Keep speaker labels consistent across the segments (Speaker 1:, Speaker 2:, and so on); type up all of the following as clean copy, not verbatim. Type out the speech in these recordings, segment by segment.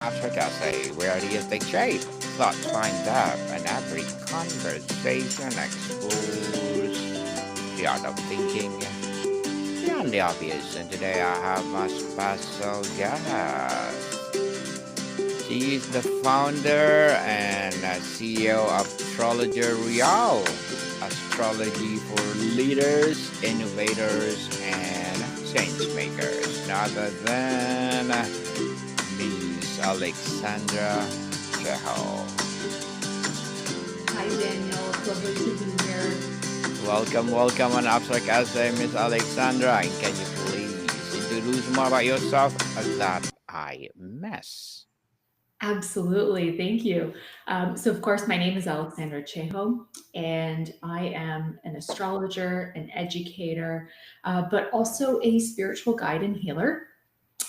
Speaker 1: After Cafe, where ideas take shape, thoughts find depth, and every conversation explores the art of thinking beyond the obvious. And today I have my special guest. She is the founder and CEO of Astrologer Real, astrology for leaders, innovators, and change makers. None other than Miss Alexandra Ceho.
Speaker 2: Hi, Daniel. It's lovely to be here.
Speaker 1: Welcome on Abstract Essay, Miss Alexandra. And can you please introduce more about yourself as that I mess?
Speaker 2: Absolutely. Thank you. Of course, my name is Aleksandra Ceho, and I am an astrologer, an educator, but also a spiritual guide and healer.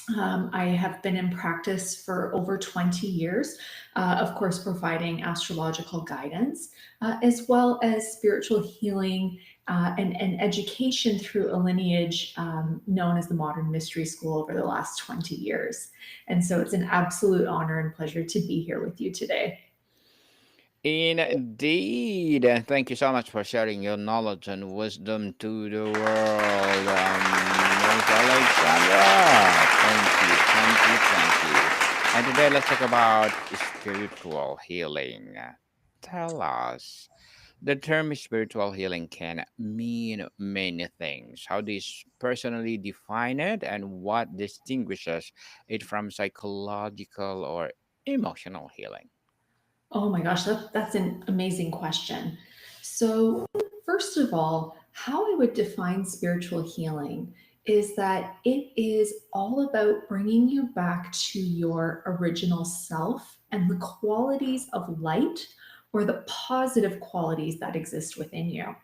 Speaker 2: I have been in practice for over 20 years, of course, providing astrological guidance, as well as spiritual healing and education through a lineage known as the Modern Mystery School over the last 20 years. And so it's an absolute honor and pleasure to be here with you today.
Speaker 1: Indeed. And thank you so much for sharing your knowledge and wisdom to the world, Miss Alexandra. Thank you. And today let's talk about spiritual healing. Tell us, the term spiritual healing can mean many things. How do you personally define it, and what distinguishes it from psychological or emotional healing?
Speaker 2: Oh my gosh, that's an amazing question. So, first of all, how I would define spiritual healing is that it is all about bringing you back to your original self and the qualities of light or the positive qualities that exist within you.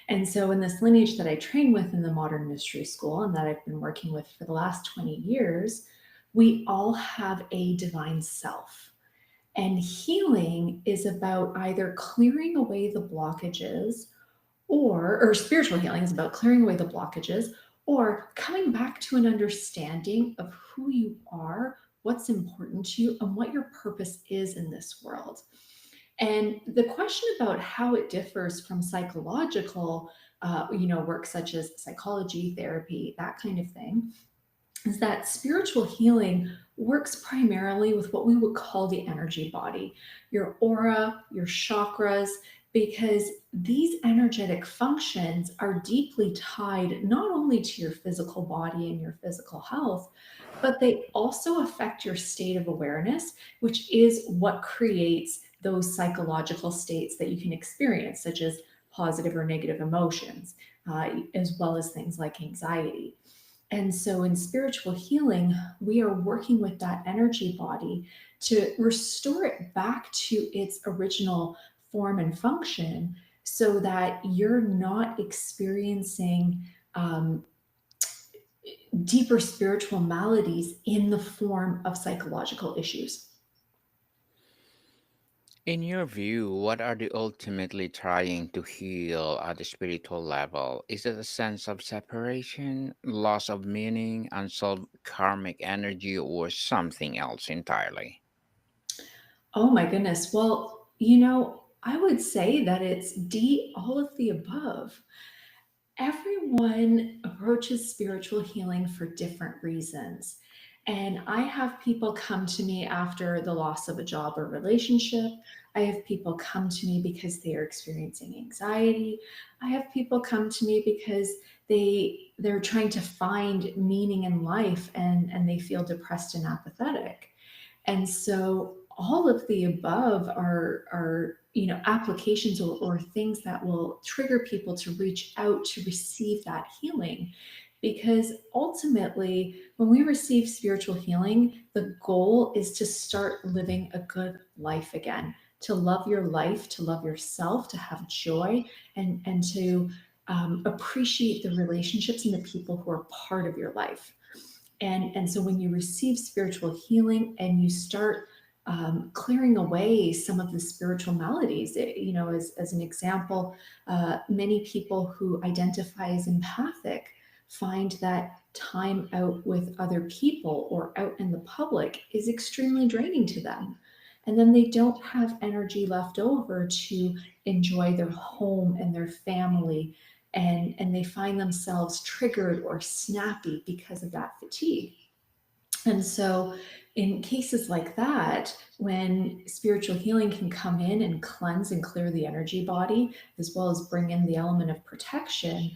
Speaker 2: And so, in this lineage that I train with in the Modern Mystery School and that I've been working with for the last 20 years, we all have a divine self. And healing is about either clearing away the blockages or spiritual healing is about clearing away the blockages or coming back to an understanding of who you are, what's important to you, and what your purpose is in this world. And the question about how it differs from psychological, work such as psychology, therapy, that kind of thing, is that spiritual healing works primarily with what we would call the energy body, your aura, your chakras, because these energetic functions are deeply tied not only to your physical body and your physical health, but they also affect your state of awareness, which is what creates those psychological states that you can experience, such as positive or negative emotions, as well as things like anxiety. And so in spiritual healing, we are working with that energy body to restore it back to its original form and function so that you're not experiencing um, deeper spiritual maladies in the form of psychological issues.
Speaker 1: In your view, what are they ultimately trying to heal at the spiritual level? Is it a sense of separation, loss of meaning, unsolved karmic energy, or something else entirely?
Speaker 2: Oh my goodness. Well, I would say that it's all of the above. Everyone approaches spiritual healing for different reasons. And I have people come to me after the loss of a job or relationship. I have people come to me because they are experiencing anxiety. I have people come to me because they're trying to find meaning in life and they feel depressed and apathetic. And so all of the above are applications or things that will trigger people to reach out to receive that healing. Because ultimately, when we receive spiritual healing, the goal is to start living a good life again, to love your life, to love yourself, to have joy, and to appreciate the relationships and the people who are part of your life. And so when you receive spiritual healing and you start clearing away some of the spiritual maladies, as an example, many people who identify as empathic find that time out with other people or out in the public is extremely draining to them. And then they don't have energy left over to enjoy their home and their family. And they find themselves triggered or snappy because of that fatigue. And so, in cases like that, when spiritual healing can come in and cleanse and clear the energy body, as well as bring in the element of protection,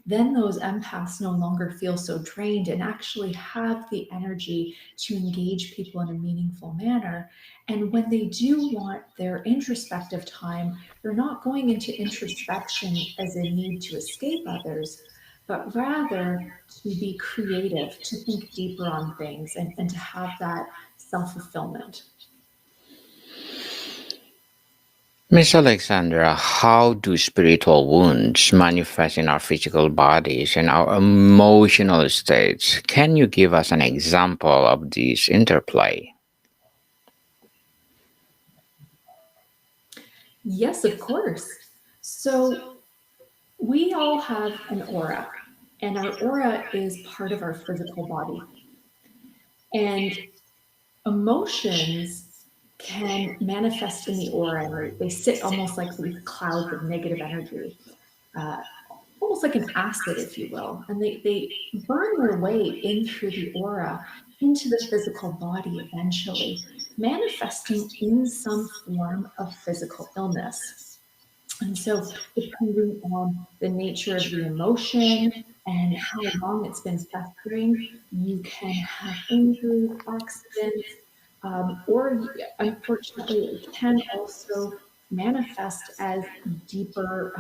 Speaker 2: then those empaths no longer feel so drained and actually have the energy to engage people in a meaningful manner. And when they do want their introspective time, they're not going into introspection as a need to escape others, but rather to be creative, to think deeper on things, and to have that self fulfillment.
Speaker 1: Miss Alexandra, how do spiritual wounds manifest in our physical bodies and our emotional states? Can you give us an example of this interplay?
Speaker 2: Yes, of course. So, we all have an aura, and our aura is part of our physical body. And emotions can manifest in the aura, or they sit almost like these clouds of negative energy, uh, almost like an acid, if you will. And they burn their way in through the aura into the physical body eventually, manifesting in some form of physical illness. And so, depending on the nature of the emotion and how long it's been festering, you can have injuries, accidents, or unfortunately, it can also manifest as deeper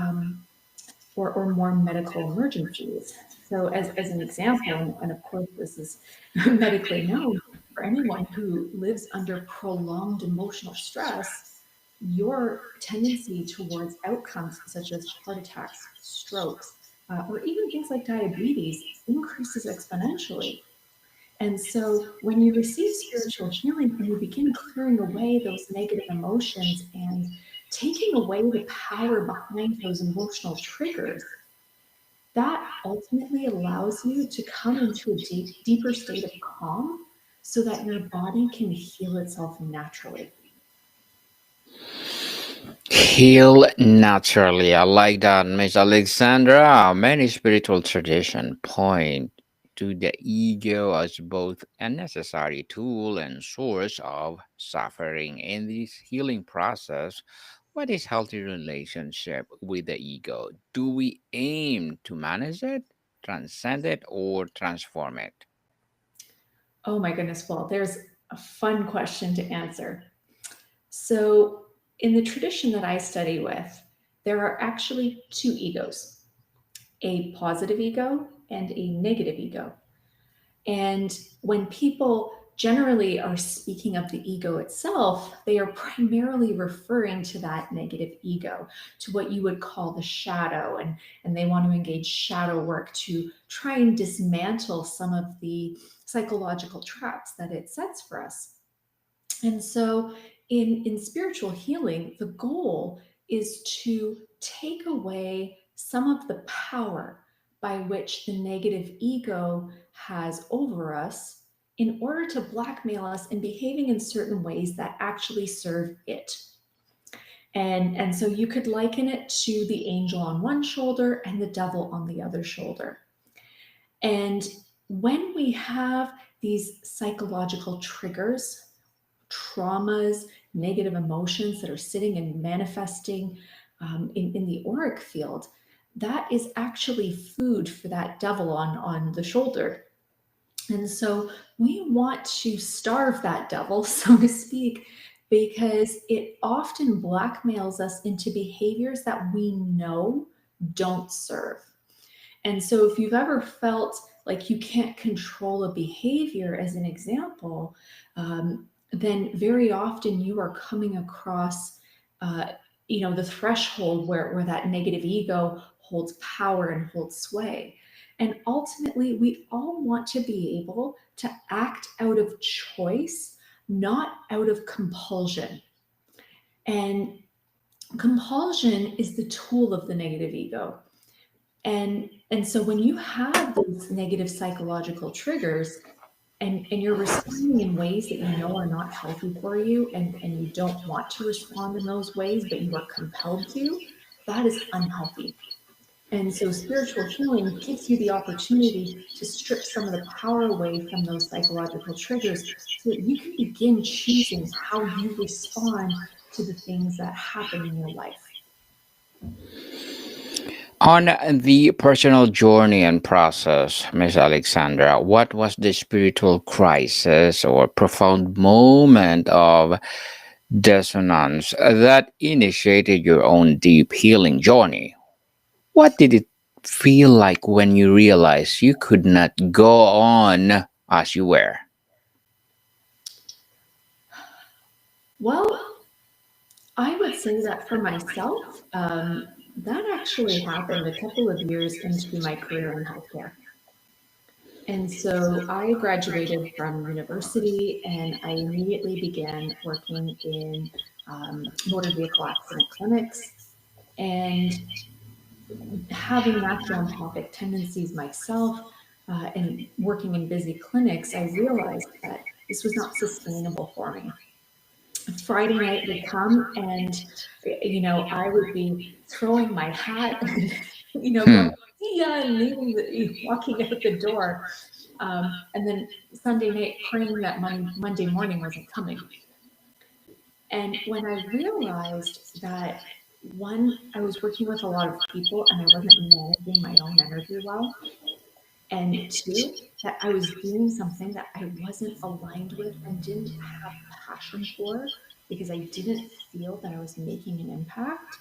Speaker 2: or more medical emergencies. So, as an example, and of course, this is medically known for anyone who lives under prolonged emotional stress, your tendency towards outcomes such as heart attacks, strokes, or even things like diabetes increases exponentially. And so when you receive spiritual healing and you begin clearing away those negative emotions and taking away the power behind those emotional triggers, that ultimately allows you to come into a deeper state of calm so that your body can heal itself naturally.
Speaker 1: Heal naturally. I like that, Miss Alexandra. Many spiritual traditions point to the ego as both a necessary tool and source of suffering. In this healing process, what is healthy relationship with the ego? Do we aim to manage it, transcend it, or transform it?
Speaker 2: Oh my goodness, well, there's a fun question to answer. So, in the tradition that I study with, there are actually two egos, a positive ego and a negative ego. And when people generally are speaking of the ego itself, they are primarily referring to that negative ego, to what you would call the shadow. And they want to engage shadow work to try and dismantle some of the psychological traps that it sets for us. And so, in spiritual healing, the goal is to take away some of the power by which the negative ego has over us in order to blackmail us in behaving in certain ways that actually serve it. And so you could liken it to the angel on one shoulder and the devil on the other shoulder. And when we have these psychological triggers, traumas, negative emotions that are sitting and manifesting in the auric field, that is actually food for that devil on the shoulder. And so we want to starve that devil, so to speak, because it often blackmails us into behaviors that we know don't serve. And so, if you've ever felt like you can't control a behavior, as an example, then very often you are coming across, uh, the threshold where that negative ego holds power and holds sway. And ultimately, we all want to be able to act out of choice, not out of compulsion. And compulsion is the tool of the negative ego. And so when you have these negative psychological triggers, and you're responding in ways that you know are not healthy for you, and you don't want to respond in those ways, but you are compelled to, that is unhealthy. And so spiritual healing gives you the opportunity to strip some of the power away from those psychological triggers so that you can begin choosing how you respond to the things that happen in your life.
Speaker 1: On the personal journey and process, Miss Alexandra, what was the spiritual crisis or profound moment of dissonance that initiated your own deep healing journey? What did it feel like when you realized you could not go on as you were?
Speaker 2: Well, I would say that for myself, that actually happened a couple of years into my career in healthcare. And so I graduated from university and I immediately began working in motor vehicle accident clinics. And having that philanthropic tendencies myself and working in busy clinics, I realized that this was not sustainable for me. Friday night would come and I would be throwing my hat and
Speaker 1: Hmm.
Speaker 2: going see ya and leaving walking out the door, and then Sunday night praying that Monday morning wasn't coming. And when I realized that, one, I was working with a lot of people and I wasn't managing my own energy well, and two, that I was doing something that I wasn't aligned with and didn't have passion for because I didn't feel that I was making an impact,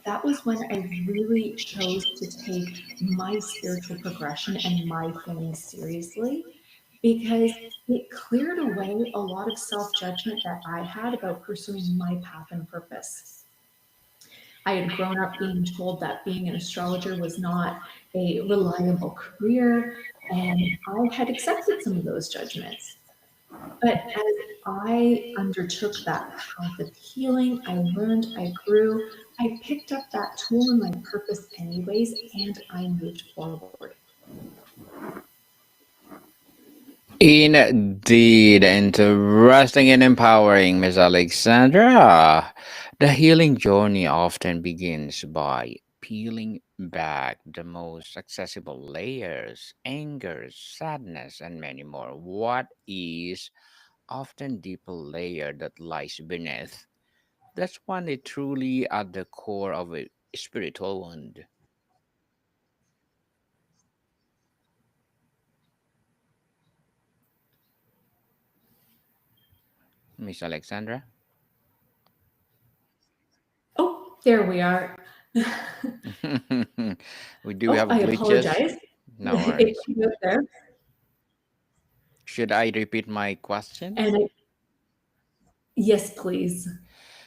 Speaker 2: that was when I really chose to take my spiritual progression and my healing seriously, because it cleared away a lot of self judgment that I had about pursuing my path and purpose. I had grown up being told that being an astrologer was not a reliable career, and I had accepted some of those judgments. But as I undertook that path of healing, I learned, I grew, I picked up that tool in my purpose anyways, and I moved forward.
Speaker 1: Indeed, interesting and empowering, Miss Alexandra. The healing journey often begins by peeling back the most accessible layers, anger, sadness, and many more. What is often deeper layer that lies beneath? That's one is truly at the core of a spiritual wound, Miss Alexandra.
Speaker 2: Oh, there we are.
Speaker 1: We do
Speaker 2: Oh,
Speaker 1: have
Speaker 2: I
Speaker 1: glitches.
Speaker 2: apologize.
Speaker 1: No
Speaker 2: It
Speaker 1: worries.
Speaker 2: came out there.
Speaker 1: Should I repeat my
Speaker 2: And
Speaker 1: questions?
Speaker 2: I, yes, please.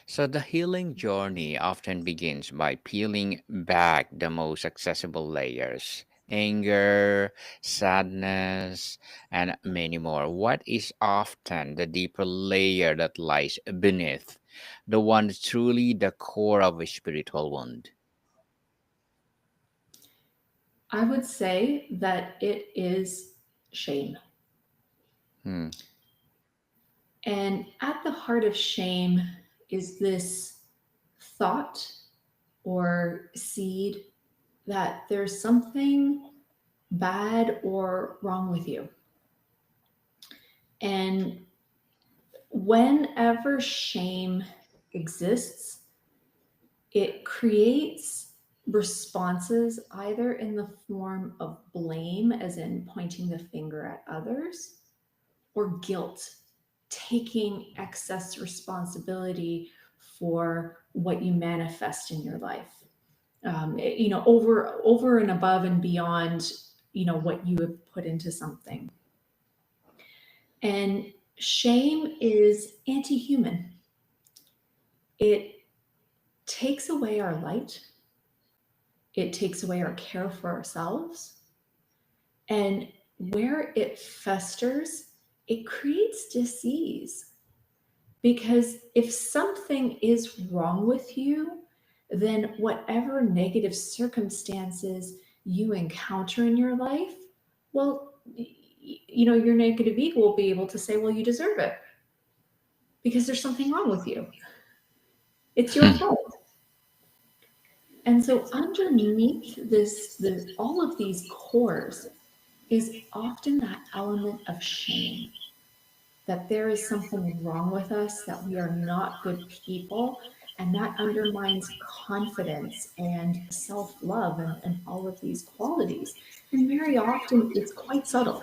Speaker 1: So, the healing journey often begins by peeling back the most accessible layers, anger, sadness, and many more. What is often the deeper layer that lies beneath, the one that's truly the core of a spiritual wound?
Speaker 2: I would say that it is shame.
Speaker 1: Hmm.
Speaker 2: And at the heart of shame is this thought or seed that there's something bad or wrong with you. And whenever shame exists, it creates responses either in the form of blame, as in pointing the finger at others, or guilt, taking excess responsibility for what you manifest in your life. Over and above and beyond, what you have put into something. And shame is anti-human. It takes away our light. It takes away our care for ourselves. And where it festers, it creates disease. Because if something is wrong with you, then whatever negative circumstances you encounter in your life, well, your negative ego will be able to say, well, you deserve it because there's something wrong with you. It's your
Speaker 1: Hmm.
Speaker 2: fault. And so underneath this all of these cores is often that element of shame, that there is something wrong with us, that we are not good people, and that undermines confidence and self-love and all of these qualities. And very often it's quite subtle.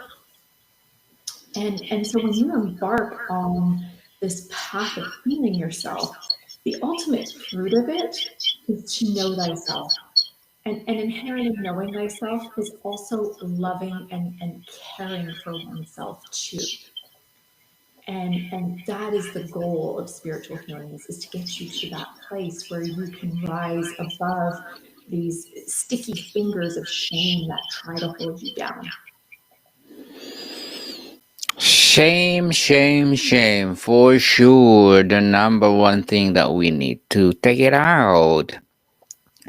Speaker 2: And so when you embark on this path of healing yourself, the ultimate fruit of it is to know thyself. And inherent in knowing thyself is also loving and caring for oneself too. And that is the goal of spiritual healing is to get you to that place where you can rise above these sticky fingers of shame that try to hold you down.
Speaker 1: Shame, shame, shame. For sure, the number one thing that we need to take it out.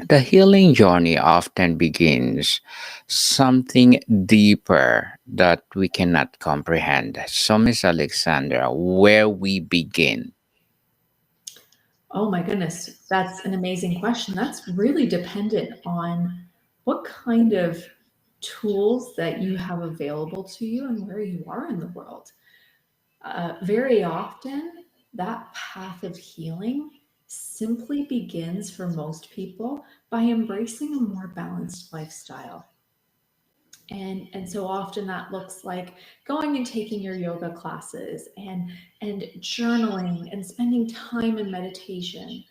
Speaker 1: The healing journey often begins something deeper that we cannot comprehend. So, Miss Alexandra, where we begin?
Speaker 2: Oh my goodness, that's an amazing question. That's really dependent on what kind of tools that you have available to you and where you are in the world. Very often, that path of healing simply begins for most people by embracing a more balanced lifestyle. And so often that looks like going and taking your yoga classes and journaling and spending time in meditation.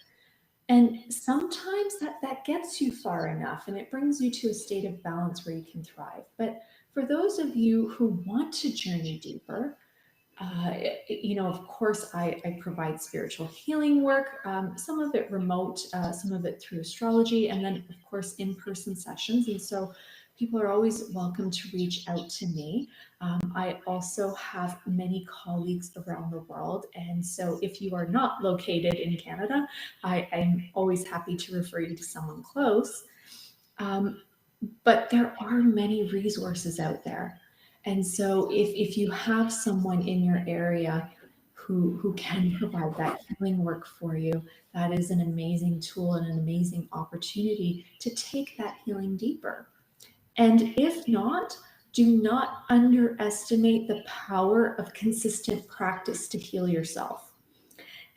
Speaker 2: And sometimes that gets you far enough and it brings you to a state of balance where you can thrive. But for those of you who want to journey deeper, uh, of course, I provide spiritual healing work, some of it remote, some of it through astrology, and then, of course, in person sessions. And so people are always welcome to reach out to me. I also have many colleagues around the world. And so if you are not located in Canada, I'm always happy to refer you to someone close. Um, but there are many resources out there. And so if you have someone in your area who can provide that healing work for you, that is an amazing tool and an amazing opportunity to take that healing deeper. And if not, do not underestimate the power of consistent practice to heal yourself.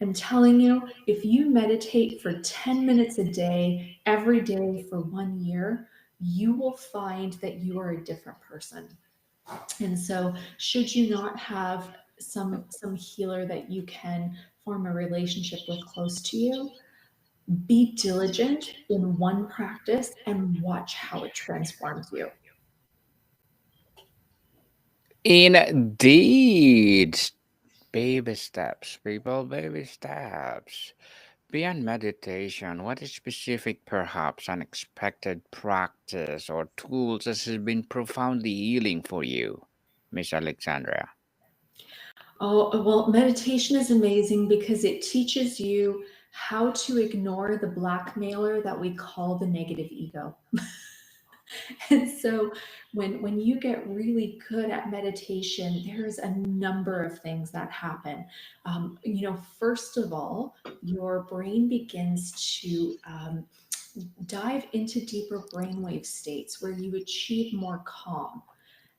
Speaker 2: I'm telling you, if you meditate for 10 minutes a day, every day for 1 year, you will find that you are a different person. And so, should you not have some healer that you can form a relationship with close to you, be diligent in one practice and watch how it transforms you.
Speaker 1: Indeed. Baby steps, people, baby steps. Beyond meditation, what is specific, perhaps unexpected practice or tools that has been profoundly healing for you, Miss Alexandra?
Speaker 2: Oh, well, meditation is amazing because it teaches you how to ignore the blackmailer that we call the negative ego. And so when you get really good at meditation, there's a number of things that happen. First of all, your brain begins to dive into deeper brainwave states where you achieve more calm.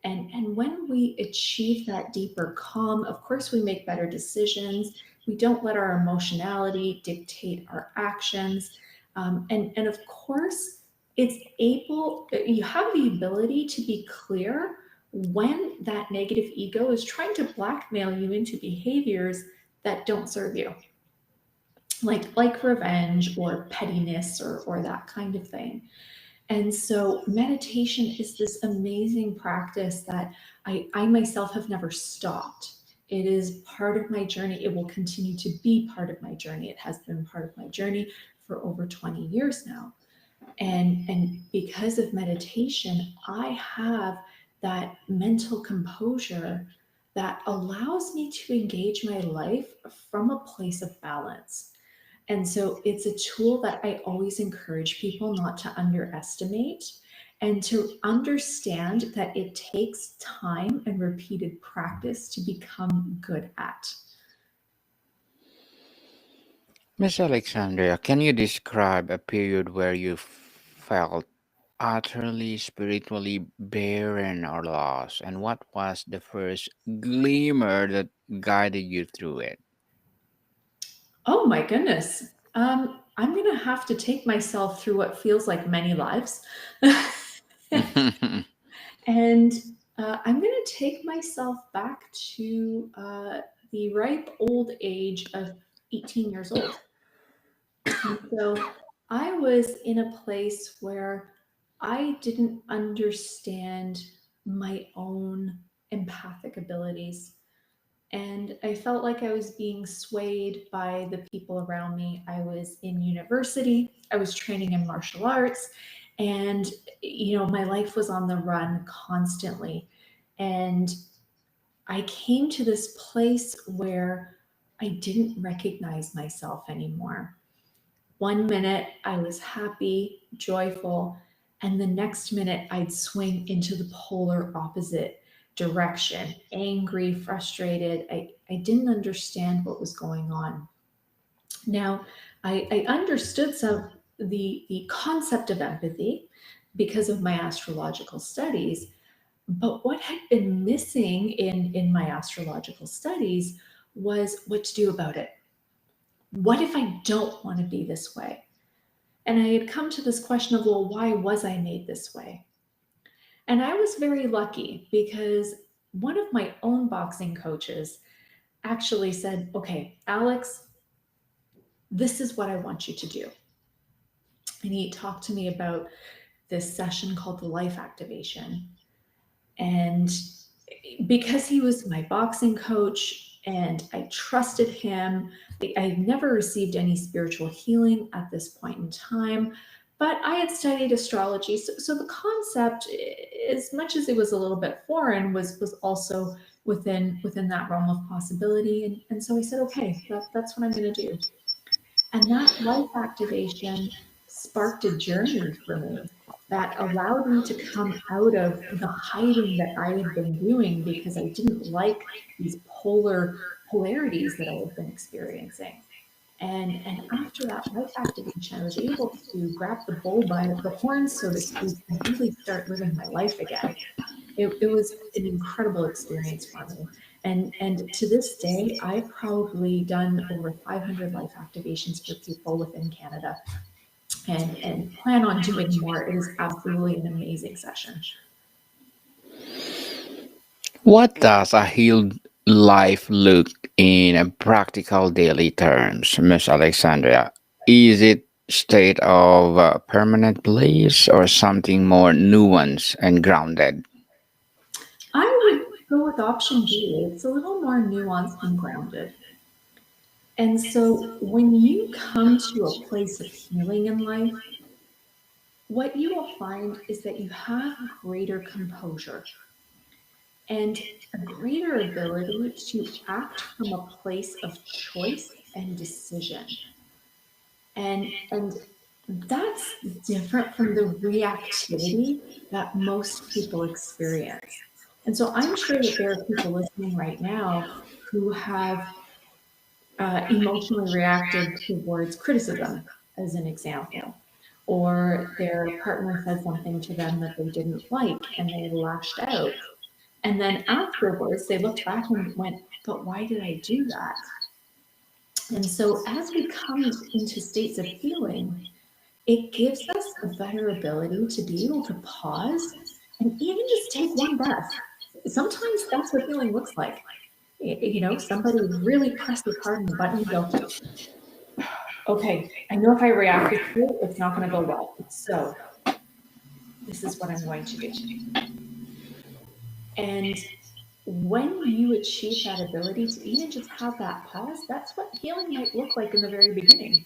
Speaker 2: And when we achieve that deeper calm, of course, we make better decisions. We don't let our emotionality dictate our actions. And of course, you have the ability to be clear when that negative ego is trying to blackmail you into behaviors that don't serve you, like revenge or pettiness or that kind of thing. And so meditation is this amazing practice that I myself have never stopped. It is part of my journey. It will continue to be part of my journey. It has been part of my journey for over 20 years now. And because of meditation, I have that mental composure that allows me to engage my life from a place of balance. And so it's a tool that I always encourage people not to underestimate. and to understand that it takes time and repeated practice to become good at.
Speaker 1: Miss Alexandria, can you describe a period where you felt utterly spiritually barren or lost, and what was the first glimmer that guided you through it?
Speaker 2: Oh my goodness. I'm going to have to take myself through what feels like many lives. And I'm going to take myself back to the ripe old age of 18 years old. And so I was in a place where I didn't understand my own empathic abilities. And I felt like I was being swayed by the people around me. I was in university, I was training in martial arts, and my life was on the run constantly. And I came to this place where I didn't recognize myself anymore. One minute I was happy, joyful, and the next minute I'd swing into the polar opposite direction, angry, frustrated. I didn't understand what was going on. Now, I understood the concept of empathy because of my astrological studies, but what had been missing in my astrological studies was what to do about it. What if I don't want to be this way? And I had come to this question of, well, why was I made this way? And I was very lucky because one of my own boxing coaches actually said, okay, Alex, this is what I want you to do. And he talked to me about this session called the life activation. And because he was my boxing coach and I trusted him, I had never received any spiritual healing at this point in time, but I had studied astrology. So the concept, as much as it was a little bit foreign, was also within that realm of possibility. And so I said, okay, that's what I'm going to do. And that life activation sparked a journey for me that allowed me to come out of the hiding that I had been doing because I didn't like these polarities that I had been experiencing. And after that life activation, I was able to grab the bull by the horns, so to speak, and really start living my life again. It was an incredible experience for me. And to this day, I've probably done over 500 life activations for people within Canada and plan on doing more. It is absolutely an amazing session.
Speaker 1: What does a healed life look in a practical daily terms, Miss Alexandria? Is it state of permanent bliss or something more nuanced and grounded?
Speaker 2: I would go with option B. It's a little more nuanced and grounded. And so when you come to a place of healing in life, what you will find is that you have greater composure and a greater ability to act from a place of choice and decision. And that's different from the reactivity that most people experience. And so I'm sure that there are people listening right now who have emotionally reacted towards criticism, as an example, or their partner said something to them that they didn't like and they lashed out. And then afterwards, they looked back and went, but why did I do that? And so as we come into states of healing, it gives us a better ability to be able to pause and even just take one breath. Sometimes that's what healing looks like. Somebody really presses hard on the button, you go, okay, I know if I react this way, it's not going to go well. So this is what I'm going to do. And when you achieve that ability to even just have that pause, that's what healing might look like in the very beginning.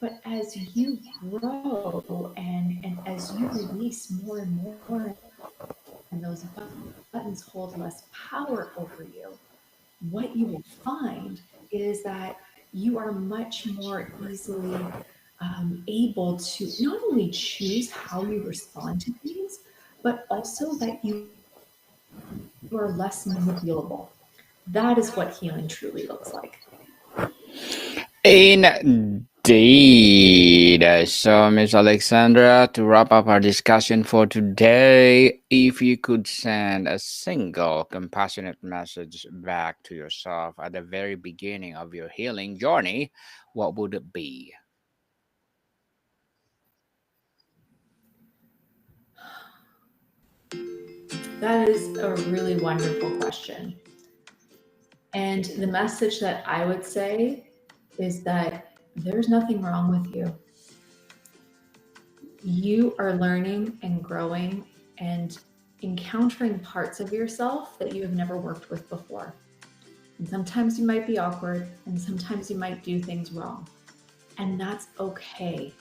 Speaker 2: But as you grow and as you release more and more, and those buttons hold less power over you, what you will find is that you are much more easily able to not only choose how you respond to things, but also that you are less manipulable. That is what healing truly looks like.
Speaker 1: Indeed. So, Miss Alexandra, to wrap up our discussion for today, if you could send a single compassionate message back to yourself at the very beginning of your healing journey, what would it be?
Speaker 2: That is a really wonderful question. And the message that I would say is that there's nothing wrong with you. You are learning and growing and encountering parts of yourself that you have never worked with before. And sometimes you might be awkward, and sometimes you might do things wrong. And that's okay.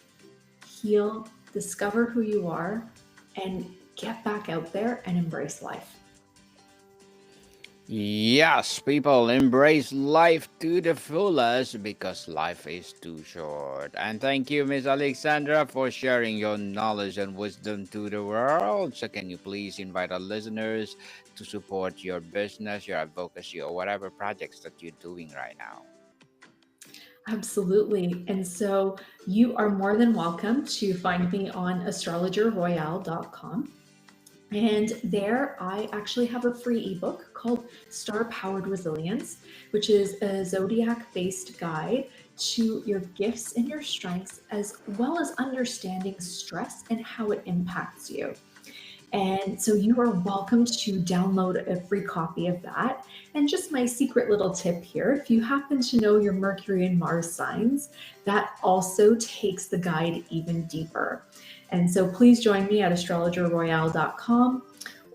Speaker 2: Heal, discover who you are, and get back out there and embrace life.
Speaker 1: Yes, people embrace life to the fullest because life is too short. And thank you, Miss Alexandra, for sharing your knowledge and wisdom to the world. So, can you please invite our listeners to support your business, your advocacy, or whatever projects that you're doing right now?
Speaker 2: Absolutely. And so you are more than welcome to find me on astrologerroyale.com. And there, I actually have a free ebook called Star Powered Resilience, which is a zodiac based guide to your gifts and your strengths, as well as understanding stress and how it impacts you. And so you are welcome to download a free copy of that. And just my secret little tip here, if you happen to know your Mercury and Mars signs, that also takes the guide even deeper. And so please join me at astrologerroyale.com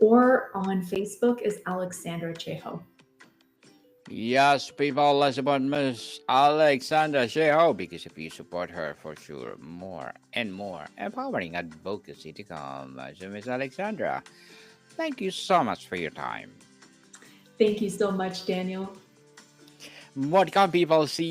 Speaker 2: or on Facebook as Aleksandra Ceho.
Speaker 1: Yes, people, let's support Miss Alexandra Ceho because if you support her, for sure, more and more empowering advocacy to come. So, Miss Alexandra, thank you so much for your time.
Speaker 2: Thank you so much, Daniel.
Speaker 1: What can people see